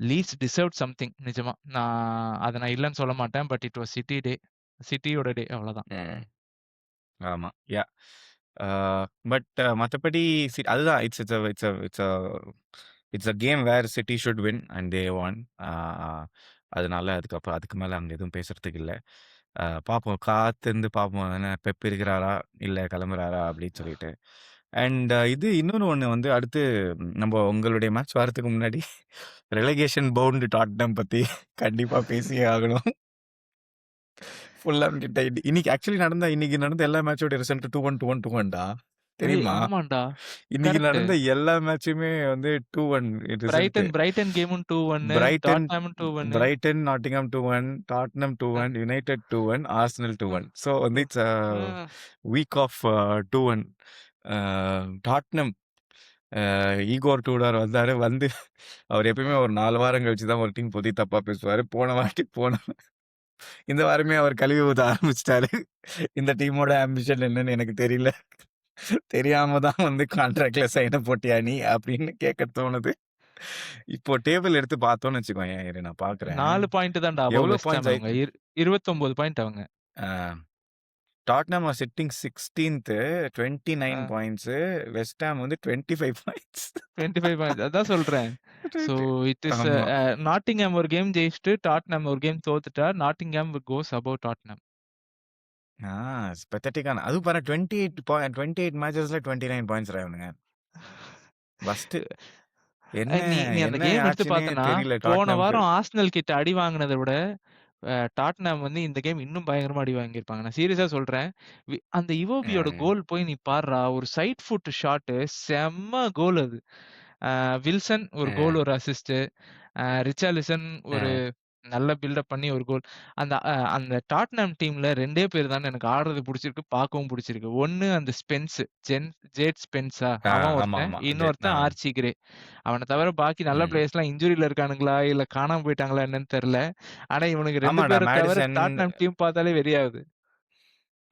லீட்ஸ் டிசர்வ்ட் சம்திங் நிஜமா. நான் இல்லன்னு சொல்ல மாட்டேன். But it was City day. சிட்டியோட டே அவ்வளோதான். ம். ஆமா. யாஹ்! ஆ பட் மத்தபடி அதுதான் it's it's a it's a it's a it's a game where City should win and they won. அதனால அதுக்கப்புறம் அதுக்கு மேல அங்க எதுவும் பேசுறதுக்கு இல்ல. பார்ப்போம். காத்திருந்து பார்ப்போம். என்ன பெப் இருக்கிறாரா? இல்ல கிளம்புறாரா? அப்படின்னு சொல்லிட்டு. அண்ட் இது இன்னொன்னு ஒண்ணு வந்து அடுத்து நம்ம உங்களுடைய மேட்ச் வரதுக்கு முன்னாடி ரெலகேஷன் பவுண்ட் டாட்னம் பத்தி கண்டிப்பா பேசியே ஆகணும். ஃபுல்லாம் கிட்ட இன்னைக்கு நடந்த எல்லா மேட்சோட ரிசல்ட் 2-1, 2-1, 2-1டா. ஏய் தெரியுமா? ஆமான்டா. இன்னைக்கு கரெக்ட்டு. நடந்த எல்லா மேட்சுமே வந்து 2-1 ரிசல்ட். பிரைட்டன் கேமும் 2-1, பிரைட்டன் டாட்னமும் 2-1. Brighton, Nottingham 2-1, Tottenham uh, 2-1, United 2-1, Arsenal uh, 2-1. So வந்து oh! It's uh uh. Week of 2-1. Uh Tottenham Igor Tudor வந்து அவர் எப்பயுமே ஒரு 4 வாரம் கழிச்சு தான் ஒரு டீம் பத்தி தப்பா பேசுவாரு. இந்த வாரமே அவர் கழுவி ஊத்த ஆரம்பிச்சுட்டாரு. இந்த டீமோட ஆம்பிஷன் என்னன்னு எனக்கு தெரியல. தெரியாம தான் வந்து கான்ட்ராக்ட்ல சைன போட்டியா நீ? அப்படின்னு கேட்க தோணுது. இப்போ டேபிள் எடுத்து பார்த்தோம்னு வச்சுக்கோயேன். இரு நான் பார்க்குறேன். 4 பாயிண்ட் தான்டா அபோவ் எவ்வளோ வெஸ்ட் ஹாம் பாயிண்ட்ஸ் அவங்க. 29 பாயிண்ட் அவங்க. ஆ டாட்னம் ஆர் சிட்டிங் 16த் 29 அ பாயிண்ட்ஸ். வெஸ்ட் ஹாம் வந்து 25 பாயிண்ட்ஸ். 25 பாயிண்ட்ஸ். அதான் சொல்றேன். ஸோ இட் இஸ் ஆமா. நாட்டிங்ஹாம் ஒரு கேம் ஜெயிச்சுட்டு, டாட்னம் ஒரு கேம் தோத்துட்டா, நாட்டிங்ஹாம் கோஸ் அபோவ் டாட்னம். ஆ பெத்தட்டிக்கான அதுவும் பாரு 28 மேட்சஸ்ல 29 பாயிண்ட்ஸ்ரா இவனுங்க. ஃபர்ஸ்ட் என்ன நீ நீ அந்த என்ன கேம் எடுத்து ஆச்சுன்னே பார்த்தன்னா, தெரியல போன டாட்னம்க்கு. வாரம் ஆர்சனல் கிட்ட அடி வாங்குனத விட, டாட்னம் வந்து இந்த கேம் இன்னும் பயங்கரமா அடி வாங்கியிருப்பாங்க. நான் சீரியஸா சொல்றேன். அந்த இவோபியோட ம். கோல் போய் நீ பார்றா, ஒரு சைட் ஃபுட் ஷாட்டு செம்ம கோல் அது. வில்சன் ஒரு கோல், ம். ஒரு அசிஸ்ட். ரிச்சார்லிசன் ஒரு ம். நல்ல பில்டப் பண்ணி ஒரு கோல். அந்த டாட்னம் டீம்ல 2 பேர் தானே எனக்கு ஆடுறது புடிச்சிருக்கு, பார்க்கவும் புடிச்சிருக்கு. ஒண்ணு அந்த ஜேட் ஸ்பென்ஸா அவன் ஆமா, ஒருத்தன். ஆமா. இன்னொருத்தன் ஆர்ச்சி கிரே. அவன தவிர பாக்கி நல்ல ம். பிளேயர்ஸ்லாம் இன்ஜூரில இருக்கானுங்களா? இல்ல காணாம போயிட்டாங்களா என்னன்னு தெரியல. ஆனா இவனுங்க 2 ஆமாடா. பேர தவிர மேடிசன் டாட்னம் டீம் பார்த்தாலே வெறியாகுது.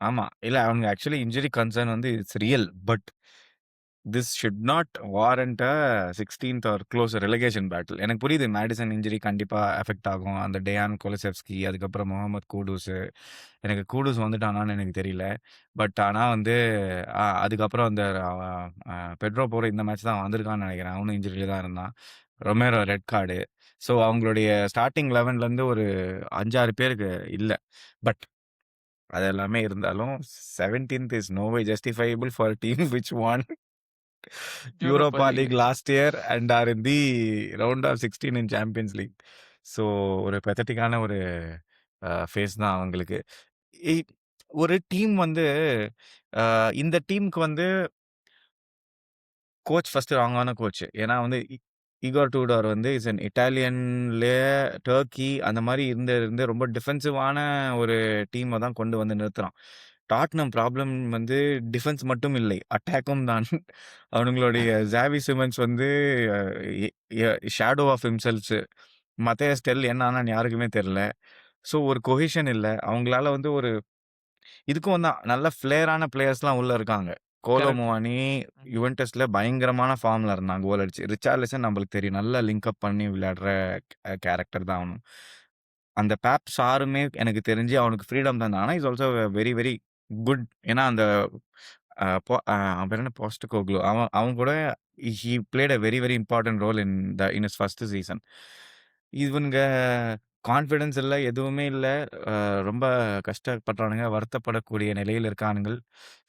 ஆமா. இல்ல அவனுங்க ஆக்சுவலி இன்ஜுரி கன்சர்ன் வந்து it's real. But this should not warrant a 16த் ஆர் க்ளோஸ் ரெலகேஷன் பேட்டில். எனக்கு புரியுது மேடிசன் இன்ஜுரி கண்டிப்பா அஃபெக்ட் ஆகும். அந்த டேயான் குலசெவ்ஸ்கி, அதுக்கப்புறம் முகமது கூடூஸ். எனக்கு கூடூஸ் வந்துட்டானான்னு எனக்கு தெரியல. பட் ஆனா வந்து அதுக்கப்புறம் அந்த பெட்ரோ போற இந்த மேட்ச் தான் வந்திருக்கான்னு நினைக்கிறேன். அவனும் இன்ஜுரியில தான் இருந்தான். Romero red card. ஸோ அவங்களுடைய ஸ்டார்ட்டிங் 11லேருந்து ஒரு 5, 6 பேருக்கு இல்ல. பட் அது எல்லாமே இருந்தாலும் 17th is no way justifiable for team which won Europa Europa League. League last year and are in the round of 16 in Champions League. So ஒரு பெத்தட்டிக்கான ஒரு ஃபேஸ் தான் அவங்களுக்கு. இ- ஒரு டீம் வந்து இந்த டீமுக்கு வந்து கோச் ஃபர்ஸ்ட் ராங்கான கோச். ஏன்னா வந்து ஈகோர் டூடார் வந்து இஸ் அன் இட்டாலியன்லயே டர்க்கி அந்த மாரி இருந்து ரொம்ப டிஃபென்சிவான ஒரு டீம தான் கொண்டு வந்து நிறுத்துறான். டாட்னம் ப்ராப்ளம் வந்து டிஃபென்ஸ் மட்டும் இல்லை, அட்டாக்கும் தான். அவனுங்களுடைய ஜாவி சிமன்ஸ் வந்து எ எ ஷேடோ ஆஃப் ஹிம்செல்ஃப்ஸ். மத்தேயஸ் டெல் என்ன ஆனான்னு யாருக்குமே தெரியல. ஸோ ஒரு கொஹெஷன் இல்ல. அவங்களால வந்து ஒரு இதுக்கும் தான் நல்ல ஃப்ளேரான பிளேயர்ஸ்லாம் உள்ள இருக்காங்க. கோலோ கரெக்ட். முவானி யுவென்டஸ்ல பயங்கரமான ஃபார்ம்ல இருந்தான் கோல் அடிச்சு. ரிச்சார்லிசன் நம்மளுக்கு தெரியும். நல்லா லிங்க் அப் பண்ணி விளையாடுற கேரக்டர் தான் அவனும். அந்த பேப் சாருமே எனக்கு தெரிஞ்சு அவனுக்கு ஃப்ரீடம் தந்தான். ஆனா is also very very good. ஏன்னா அந்த அவன் பேர் என்ன போஸ்டகோக்லு. அவன் அவன் கூட he played a very very important role in his first season. இவனுங்க கான்ஃபிடன்ஸ் இல்ல, எதுவுமே இல்ல. ரொம்ப கஷ்டப்படுறானுங்க. வருத்தப்படக்கூடிய நிலையில இருக்கானுங்கள்.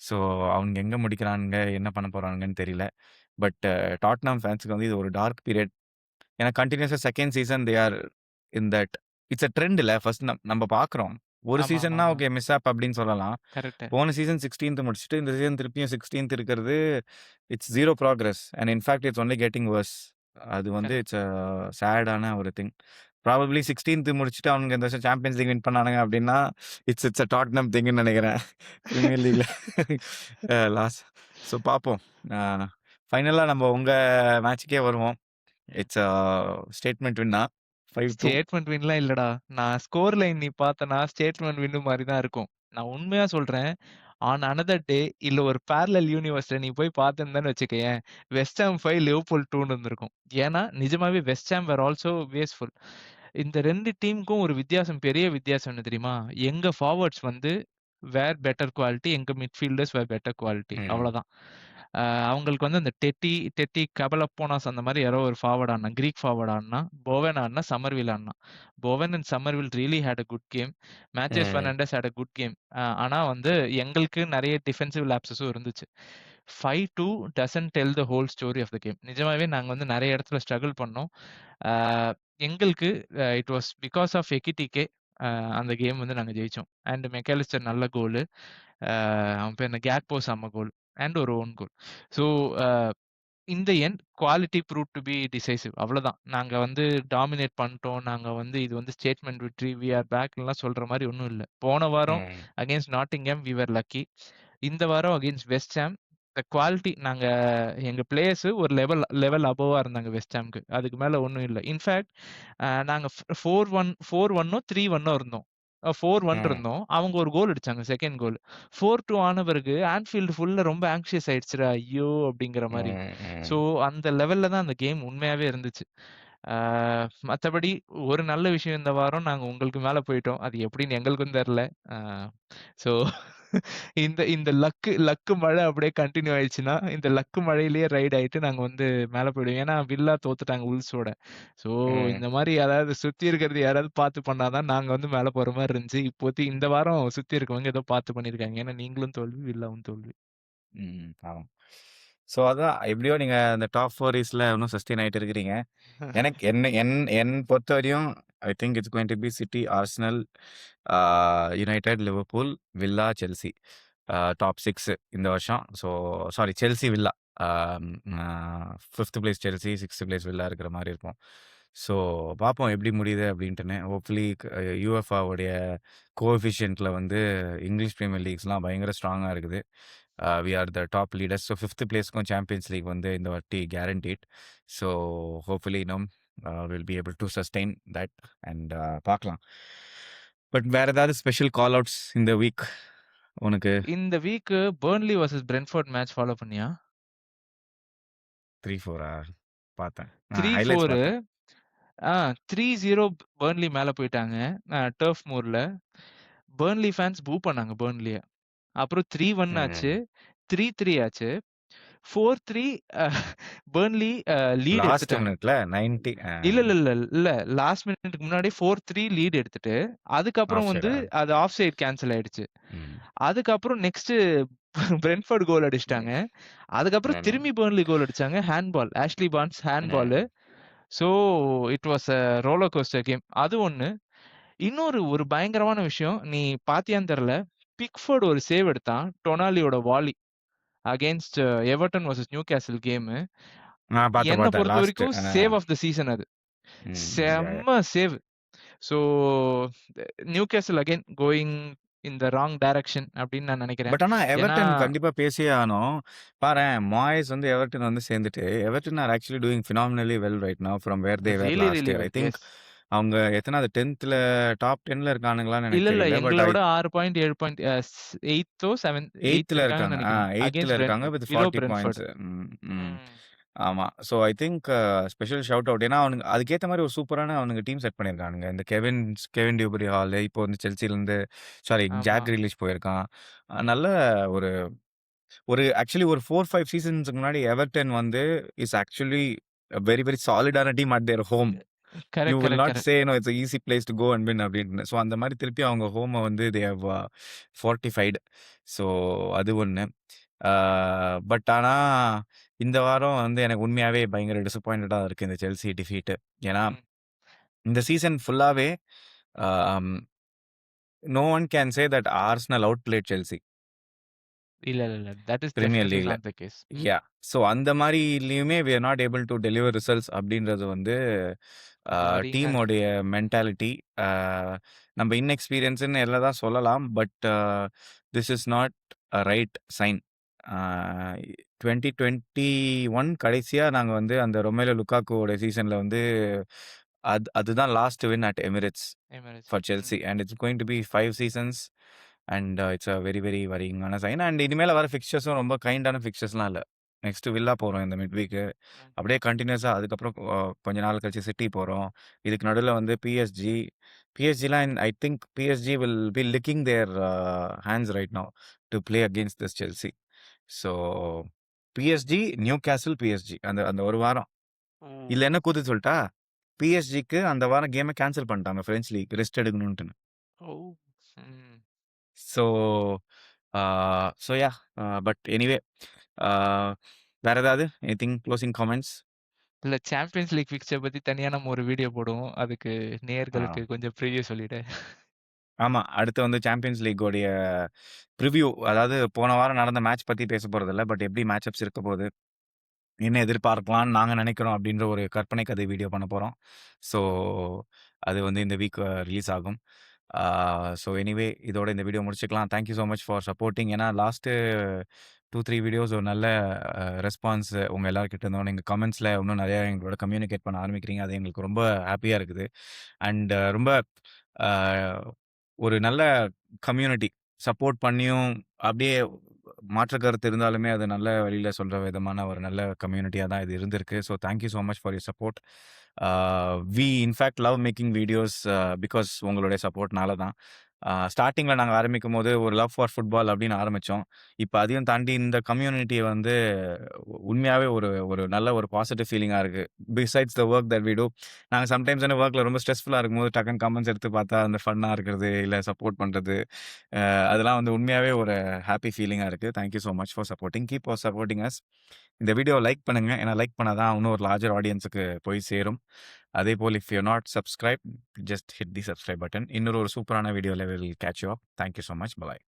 ஸோ அவனுங்க எங்க முடிக்கிறானுங்க, என்ன பண்ண போறானுங்கன்னு தெரியல. பட் டாட்னம் ஃபேன்ஸ்க்கு வந்து இது ஒரு டார்க் பீரியட். ஏன்னா கன்டினியூஸா second season they are in that it's a trend இல்ல. ஃபர்ஸ்ட் நம்ம பார்க்குறோம். ஒரு சீசன்னா ஆமாமாமா. ஓகே மிஸ்ஆப் அப்படின்னு சொல்லலாம். கரெக்ட்டு. போன சீசன் 16த் முடிச்சுட்டு இந்த சீசன் திருப்பியும் 16த் இருக்கிறது it's 0 progress. And in fact it's only getting worse. அது வந்து கரெக்ட். இட்ஸ் சேடான ஒரு திங். ப்ராபப்ளி 16த் முடிச்சுட்டு அவனுங்க இந்த வருஷம் சாம்பியன்ஸ் லீக் வின் பண்ணானுங்க அப்படின்னா இட்ஸ் இட்ஸ் அ டாட்னம் திங்னு நினைக்கிறேன். Premier லீக்ல last. ஸோ பார்ப்போம். ஃபைனலாக நம்ம உங்க மேட்சுக்கே வருவோம். இட்ஸ் ஸ்டேட்மெண்ட் வின்னா 5-2. ஸ்டேட்மெண்ட் வின்லாம் இல்லடா. நான் ஸ்கோர் லைன் நீ பார்த்தனா, ஸ்டேட்மெண்ட் வின்னு மாரி தான் இருக்கும். நான் உண்மையா சொல்றேன். ஆன் அனதர் டே இல்ல ஒரு பேரலல் யூனிவர்ஸ்ல நீ போய் பார்த்திருந்தன்னு வச்சுக்கயேன், வெஸ்ட் ஹாம் 5 லிவர்பூல் 2ன்னு இருந்திருக்கும். ஏன்னா, நிஜமாவே West Ham were also wasteful. இந்த 2 டீமுக்கும் ஒரு வித்தியாசம், பெரிய வித்தியாசம் என்ன தெரியுமா? எங்க ஃபார்வர்ட்ஸ் வந்து வேர் பெட்டர் குவாலிட்டி, எங்க மிட்ஃபீல்டர்ஸ் வேர் பெட்டர் குவாலிட்டி. ம். அவ்வளோதான். அவங்களுக்கு வந்து அந்த டெட்டி கபலப்போனாஸ் அந்த மாரி யாரோ ஒரு ஃபார்வர்ட் ஆடுனான். கிரீக் ஃபார்வர்ட் ஆடுனான். போவன் ஆடுனான். சம்மர்வில் ஆடுனான். Bowen and Summerville really had a good game. Mateus hmm. Fernandes had a good game. ஆனா வந்து எங்களுக்கு நெறைய டிஃபென்சிவ் லேப்ஸஸும் இருந்துச்சு. 5-2 doesn't tell the whole story of the game. நிஜமாவே நாங்க வந்து நெறைய இடத்துல ஸ்ட்ரகிள் பண்ணோம். ஆ எங்களுக்கு it was because of Ekitike அந்த கேம் வந்து நாங்க ஜெயிச்சோம். அண்ட் மெக்காலிஸ்டர் நல்ல கோலு. அவன் பேர் என்ன? கேக்போ செம்ம கோல். அண்ட் ஒரு ஓன் கோல். ஸோ அ in the end quality proved to be decisive. அவ்வளோதான். நாங்க வந்து டாமினேட் பண்ணிட்டோம். நாங்க வந்து இது வந்து ஸ்டேட்மெண்ட் விக்டரி, வி ஆர் பேக்லாம் சொல்ற மாரி ஒண்ணும் இல்ல. போன வாரம் ம். Against Nottingham we were lucky. இந்த வாரம் against West Ham the quality நாங்க எங்க பிளேயர்ஸ் ஒரு லெவல் லெவல் அபோவா இருந்தாங்க வெஸ்ட் ஹாம்க்கு. அதுக்கு மேல ஒண்ணும் இல்ல. இன்ஃபாக்ட் நாங்க 4-1 3-1 இருந்தோம். 4-1 ம். இருந்தோம். அவங்க ஒரு கோல் அடிச்சாங்க. Second goal. 4-2 ஆன பிறகு ஆன்ஃபீல்டு ஃபுல்லா ரொம்ப ஆங்ஷியஸ் ஆயிடுச்சுடா. ஐயோ! அப்படிங்கிற மாரி. ம். ஸோ ம். அந்த லெவல்ல தான் அந்த கேம் உண்மையாவே இருந்துச்சு. ஆ மத்தபடி ஒரு நல்ல விஷயம் இந்த வாரம் நாங்க உங்களுக்கு மேல போயிட்டோம். அது எப்படின்னு எங்களுக்கும் தெரியல. ஆ ஸோ இந்த இந்த லக்கு மழை அப்படியே கன்டின்யூ ஆயிடுச்சுன்னா, இந்த லக்கு மழையிலேயே ரைட் ஆயிட்டு நாங்க வந்து மேல போயிடுவோம். ஏன்னா வில்லா தோத்துட்டாங்க உல்ஸோட. ஸோ ம். இந்த மாரி யாராவது சுத்தி இருக்கிறது யாராவது பார்த்து பண்ணா தான் நாங்க வந்து மேல போற மாரி இருந்துச்சு. இந்த வாரம் சுத்தி இருக்கவங்க ஏதோ பார்த்து பண்ணியிருக்காங்க. ஏன்னா நீங்களும் தோல்வி, வில்லாவும் தோல்வி. ம். ஆமா. ஸோ அதான் எப்படியோ நீங்க அந்த டாப் 4 ரேஸ்ல இன்னும் சஸ்டெயின் ஆயிட்டு இருக்கிறீங்க. எனக்கு என்ன என் என் பொறுத்தவரையும் I think it's going to be City, Arsenal, United, Liverpool, Villa, Chelsea. Top 6 இந்த வருஷம். So sorry Chelsea, Villa. 5த் பிளேஸ் செல்சி, 6த் பிளேஸ் வில்லா இருக்கிற மாரி இருக்கும். ஸோ பார்ப்போம் எப்படி முடியுது அப்படின்ட்டுன்னு. ஹோப்ஃபுல்லி யுஎஃப்ஏ உடைய கோஎஃபிஷியன்ட்ல வந்து இங்கிலீஷ் பிரீமியர் லீக்ஸ்லாம் பயங்கர ஸ்ட்ராங்கா இருக்குது. We are the top leaders. So 5த் பிளேஸ்க்கும் சாம்பியன்ஸ் லீக் வந்து இந்த வாட்டி guaranteed. So hopefully will be able to sustain that and பார்க்கலாம். பட் வேற ஏதாவது ஸ்பெஷல் கால் அவுட்ஸ் இந்த வீக் உனக்கு? இந்த week Burnley versus Brentford match follow பண்ணியா? 3-4 பார்த்தேன். ஹைலைட்ஸ் 3-4 பார்த்தேன். 3-0 பெர்ன்லி மேல போயிட்டாங்க. டர்ஃப் மூர்ல. பெர்ன்லி ஃபேன்ஸ் பூ பண்ணாங்க பெர்ன்லிய. அப்புறம் 3-1 ஆச்சு. ம். 3-3 ஆச்சு. 4-3 அ பெர்ன்லி லீட் லாஸ்ட் எடுத்துட்டாங்க. மினிட்ல 90 இல்ல, இல்ல, இல்ல, இல்ல. லாஸ்ட் மினிட்க்கு முன்னாடி 4-3 லீட் எடுத்துட்டு, அதுக்கப்புறம் ஆஃப் வந்து சைடா? அது ஆஃப் சைட் கேன்சல் ஆயிடுச்சு. ம். அதுக்கப்புறம் நெக்ஸ்ட் பிரென்ட்ஃபோர்ட் கோல் ம். அடிச்சுட்டாங்க. அதுக்கப்புறம் ஆமா. திரும்பி பெர்ன்லி கோல் அடிச்சாங்க. Handball. Ashley Barnes handball. Hmm. So it was a roller coaster game. அது ஒண்ணு. இன்னொரு ஒரு பயங்கரமான விஷயம். நீ பாத்தியான்னு தெரியல. பிக்ஃபோர்ட் ஒரு சேவ் எடுத்தான். டொனாலியோட volley against Everton versus Newcastle game. நான் பார்த்தேன், என்ன பார்த்தேன். லாஸ்ட்டு. பொறுத்தவரைக்கும் சேவ் ஆஃப் த சீசன் அது. யாஹ்! செம்ம save. So Newcastle again going in the wrong direction அப்படின்னு நான் நினைக்கிறேன். பட் ஆனா ஏன்னா எவர்டன் கண்டிப்பா பேசியே ஆகணும். பாரேன் மாயஸ் வந்து எவர்டன் வந்து சேர்ந்துட்டு, Everton are actually doing phenomenally well right now from where they were really last really year. I well. Think yes. அவங்க எத்தனாவது 10த்ல டாப் 10ல இருக்கானுங்களான்னு இல்ல, எனக்கு இல்ல. தெரியல. பட் 6 பாயிண்ட் 7 பாயிண்ட் 8ஓ 8த் 8த்ல இருக்காங்கன்னு இருக்காங்க. நெனைக்கிறேன். 8த்ல அகைன்ஸ்ட் இருக்காங்க வித் பிலோ 40 பிரென்ட்ஃபோர்ட். பாயிண்ட்ஸ். ம். ம். ஆமா. So I think special shout out. ஏன்னா அவனுங்க அதுக்கேத்த மாரி ஒரு சூப்பரான அவனுங்க டீம் செட் பண்ணியிருக்கானுங்க. இந்த கெவின் டியூபரி ஹால் இப்போ வந்து செல்சிலருந்து சாரி ஆமா. ஜாக் கிரீலிஷ் போயிருக்கான். நல்ல ஒரு ஒரு ஆக்சுவலி ஒரு 4, 5 சீசன்ஸ்க்கு முன்னாடி எவர்டன் வந்து இஸ் ஆக்சுவலி வெரி, வெரி சாலிடான team at their home. You correct, will correct, not correct. Say no it's easy place to go and win அப்படின்னு. ஸோ அந்த மாரி திருப்பி அவங்க ஹோம வந்து தே ஹேவ் ஃபோர்ட்டிஃபைட். ஸோ அது ஒண்ணு. பட் ஆனா இந்த வாரம் வந்து எனக்கு உண்மையாவே பயங்கர டிசப்பாயிண்டடா இருக்கு இந்த செல்சி டிஃபீட். ஏன்னா ம். இந்த சீசன் ஃபுல்லாவே um no one can say that Arsenal outplayed Chelsea இல்ல, இல்ல, இல்ல. தட் இஸ் பிரீமியர் டெஃபினெட்லி லீக்ல. Not the case. Hmm. Yeah! So அந்த மாரிலயுமே we are not able to deliver results அப்படின்றது வந்து வொரியிங்கா இருக்கு. டீமோடைய மென்டாலிட்டி. அ நம்ம இன்எக்ஸ்பீரியன்ஸ்ன்னு எல்லாம் தான் சொல்லலாம். But this is not a right sign. Uh 2021 கடைசியா நாங்க வந்து அந்த ரொமெலோ லுக்காக்கோவோட சீசன்ல வந்து அதுதான் last win at Emirates Emirates. For hmm. Chelsea and it's going to be 5 seasons and it's a very, very வரியிங்கான சைன். அண்ட் இனிமேல வர ஃபிக்சர்ஸும் ரொம்ப கைண்டான ஃபிக்சர்ஸ்லாம் இல்ல. நெக்ஸ்ட் வில்லா போறோம் இந்த மிட் வீக்கு. ம். அப்படியே கன்டினியூஸா அதுக்கப்புறம் கொஞ்ச நாள் கழிச்சு சிட்டி போறோம். இதுக்கு நடுவுல வந்து பிஎஸ்ஜிலாம் I think PSG will be licking their hands right now to play against this Chelsea. So PSG, Newcastle, PSG அந்த அந்த ஒரு வாரம். ஓ! இதுல என்ன கூத்து சொல்லட்டா? பிஎஸ்ஜிக்கு அந்த வாரம் கேம கேன்சல் பண்ணிட்டாங்க பிரெஞ்ச் லீக் ரெஸ்ட் எடுக்கணுன்ட்டுன்னு. ஓ! ம். So yeah! பட் எனிவே ஆ வேற ஏதாவது எனிதிங் க்ளோசிங் காமெண்ட்ஸ்? இல்ல சாம்பியன்ஸ் லீக் ஃபிக்ஸ்சர் பத்தி தனியா நம்ம ஒரு வீடியோ போடுவோம். அதுக்கு ஆ. நேயர்களுக்கு கொஞ்சம் ப்ரிவ்யூ சொல்லிடு. ஆமா. அடுத்து வந்து சாம்பியன்ஸ் லீக்கோடைய ப்ரிவ்யூ அதாவது போன வாரம் நடந்த மேட்ச் பத்தி பேச போறதில்ல. பட் எப்படி மேட்ச் அப்ஸ் இருக்க போது? என்ன எதிர்பார்க்கலாம்னு நாங்க நினைக்கிறோம் அப்படின்ற ஒரு கற்பனை கதை வீடியோ பண்ண போறோம். ஸோ அது வந்து இந்த வீக் ரிலீஸ் ஆகும். ஸோ எனிவே இதோட இந்த வீடியோ முடிச்சுக்கலாம். Thank you so much for supporting. ஏன்னா லாஸ்ட்டு 2, 3 வீடியோஸ் ஒரு நல்ல ரெஸ்பான்ஸ் உங்க எல்லார்கிட்ட இருந்தும். நீங்க கமெண்ட்ஸ்ல இன்னும் நிறைய எங்களோட கம்யூனிகேட் பண்ண ஆரம்பிக்கிறீங்க. அது எங்களுக்கு ரொம்ப ஹேப்பியா இருக்குது. அண்ட் ரொம்ப அ ஒரு நல்ல கம்யூனிட்டி சப்போர்ட் பண்ணியும் அப்படியே மாற்று கருத்து இருந்தாலுமே அது நல்ல வழியில சொல்ற விதமான ஒரு நல்ல கம்யூனிட்டியா தான் இது இருந்திருக்கு. So thank you so much for your support. We in fact love making videos because உங்களுடைய சப்போர்ட்னால தான். ஸ்டார்ட்டிங்ல நாங்க ஆரம்பிக்கும்போது ஒரு லவ் ஃபார் ஃபுட்பால் அப்படின்னு ஆரம்பிச்சோம். இப்ப அதையும் தாண்டி இந்த கம்யூனிட்டிய வந்து உண்மையாவே ஒரு ஒரு நல்ல ஒரு பாசிட்டிவ் ஃபீலிங்கா இருக்கு. Besides the work that we do. நாங்க சம்டைம்ஸ் வந்து வொர்க்ல ரொம்ப ஸ்ட்ரெஸ்ஃபுல்லா இருக்கும்போது டக்குனு கமெண்ட்ஸ் எடுத்து பார்த்தா அந்த ஃபன்னா இருக்கிறது, இல்ல சப்போர்ட் பண்றது, அதெல்லாம் வந்து உண்மையாவே ஒரு ஹாப்பி ஃபீலிங்கா இருக்கு. Thank you so much for supporting. Keep on supporting us. இந்த வீடியோவ லைக் பண்ணுங்க. ஏன்னா லைக் பண்ணா தான் இன்னும் ஒரு லார்ஜர் ஆடியன்ஸ்க்கு போய் சேரும். அதேபோல் if you are not subscribed just hit the subscribe button. இன்னொரு ஒரு சூப்பரான வீடியோல will catch you up. Thank you so much. Bye.